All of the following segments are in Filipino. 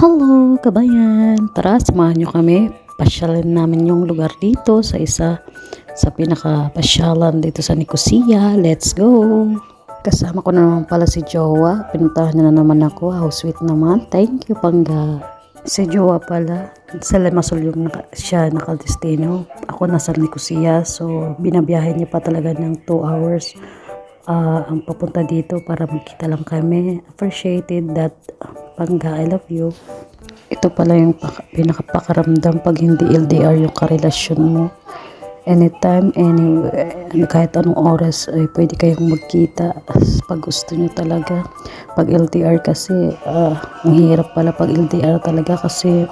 Hello, kabayan! Tara, samahan nyo kami. Pasyalan namin yung lugar dito sa isa sa pinaka-pasyalan dito sa Nicosia. Let's go! Kasama ko na naman pala si Jowa. Pinuntahan niya na naman ako. How sweet naman. Thank you, Pangga. Si Jowa pala. Sa Limassol yung siya nakadestino. Ako nasa Nicosia. So, binabiyahe niya pa talaga ng 2 hours. Ang papunta dito para magkita lang kami. Appreciated that, Pangga, I love you. Ito pala yung pinakapakaramdam pag hindi LDR yung karelasyon mo. Anytime, anywhere, kahit anong oras ay pwede kayong magkita pag gusto nyo talaga. Pag LDR kasi, ang hirap pala pag LDR talaga kasi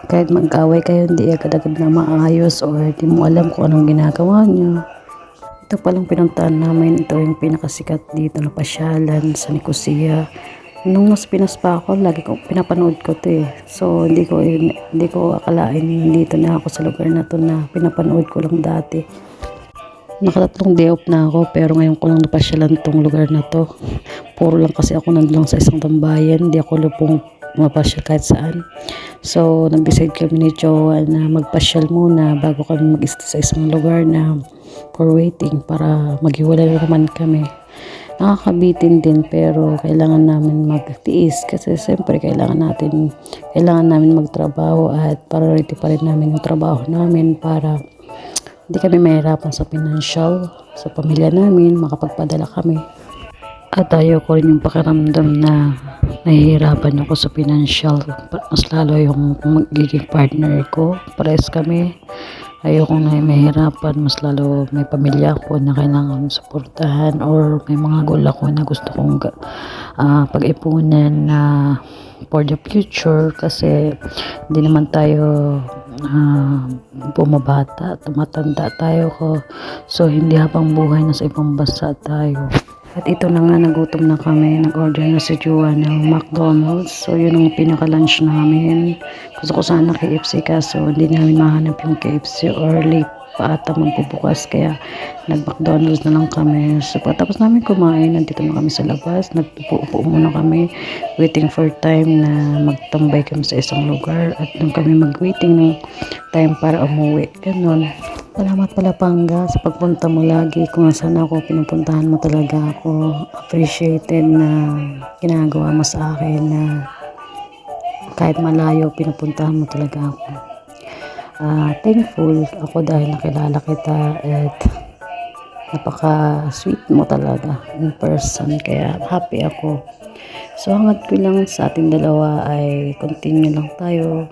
kahit mag-away kayo, hindi agad-agad na maayos or di mo alam kung anong ginagawa nyo. Ito palang pinuntahan namin, ito yung pinakasikat dito na pasyalan sa Nicosia. Nung nasa Pinas pa ako, lagi ko pinapanood ko 'to eh. So hindi ko akalain dito na ako sa lugar na 'to na pinapanood ko lang dati. Nakatatlong day off na ako pero ngayon ko lang napasyalan tong lugar na 'to. Puro lang kasi ako nandun sa isang tambayan, hindi ako lupong mapasyal kahit saan. So nag-decide kami ni Jowa na magpasyal muna bago kami mag-stay sa isang lugar na for waiting para maghiwalay naman kami. Nakakabitin din pero kailangan namin magtiis kasi siyempre kailangan namin magtrabaho at priority pa rin namin yung trabaho namin para hindi kami mahirapan sa financial sa pamilya namin, makapagpadala kami. At ayaw ko rin yung pakiramdam na nahihirapan ako sa financial, mas lalo yung magiging partner ko, pares kami. Ayoko na mahirapan, mas lalo may pamilya ko na kailangan suportahan or may mga goal ako na gusto kong pag-ipunan na for the future kasi hindi naman tayo bumabata, tumatanda tayo ko. So hindi habang buhay nasa ibang bansa tayo. At ito na nga, nagutom na kami. Nag-order na si Jowa ng McDonald's. So, yun ang pinaka-lunch namin. Gusto ko sana KFC kaso hindi namin mahanap yung KFC or late pa ata magbubukas. Kaya nag-McDonald's na lang kami. So, pagkatapos namin kumain, nandito na kami sa labas. Nagpupo muna kami. Waiting for time na magtambay kami sa isang lugar. At doon kami mag-waiting ng time para umuwi. Ganon. Salamat pala, Pangga, sa pagpunta mo lagi. Kung saan ako, pinupuntahan mo talaga ako. Appreciated na ginagawa mo sa akin na kahit malayo, pinupuntahan mo talaga ako. Thankful ako dahil nakilala kita at napaka-sweet mo talaga in person. Kaya happy ako. So hangad ko lang sa ating dalawa ay continue lang tayo.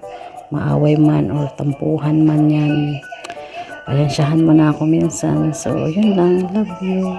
Maaway man or tampuhan man yan. Pasensyahan mo na ako minsan. So, yun lang. Love you.